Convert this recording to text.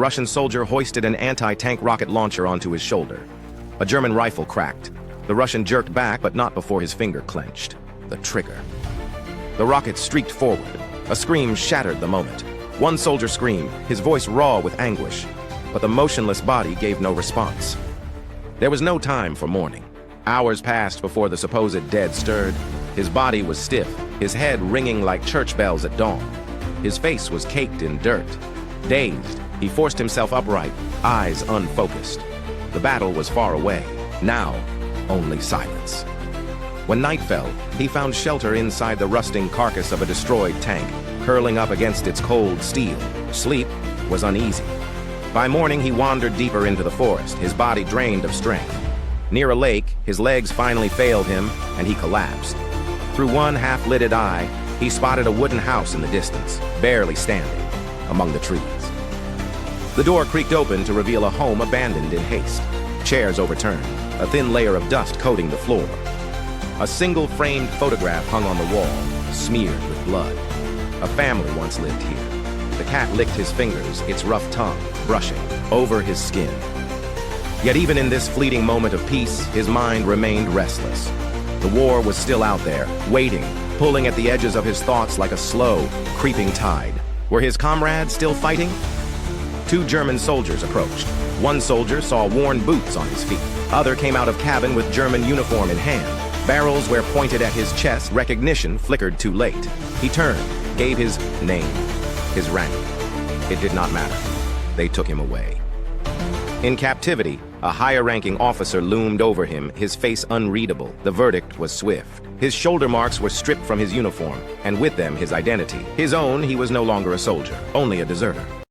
Russian soldier hoisted an anti-tank rocket launcher onto his shoulder. A German rifle cracked. The Russian jerked back, but not before his finger clenched. The trigger. The rocket streaked forward. A scream shattered the moment. One soldier screamed, his voice raw with anguish, but the motionless body gave no response. There was no time for mourning. Hours passed before the supposed dead stirred. His body was stiff, his head ringing like church bells at dawn. His face was caked in dirt. Dazed, he forced himself upright, eyes unfocused. The battle was far away. Now, only silence. When night fell, he found shelter inside the rusting carcass of a destroyed tank, curling up against its cold steel. Sleep was uneasy. By morning, he wandered deeper into the forest, his body drained of strength. Near a lake, his legs finally failed him, and he collapsed. Through one half-lidded eye, he spotted a wooden house in the distance, barely standing among the trees. The door creaked open to reveal a home abandoned in haste. Chairs overturned, a thin layer of dust coating the floor. A single framed photograph hung on the wall, smeared with blood. A family once lived here. The cat licked his fingers, its rough tongue brushing over his skin. Yet even in this fleeting moment of peace, his mind remained restless. The war was still out there, waiting, pulling at the edges of his thoughts like a slow, creeping tide. Were his comrades still fighting? Two German soldiers approached. One soldier saw worn boots on his feet. Other came out of cabin with German uniform in hand. Barrels were pointed at his chest. Recognition flickered too late. He turned, gave his name, his rank. It did not matter. They took him away. In captivity, a higher-ranking officer loomed over him, his face unreadable. The verdict was swift. His shoulder marks were stripped from his uniform, and with them his identity. His own, he was no longer a soldier, only a deserter.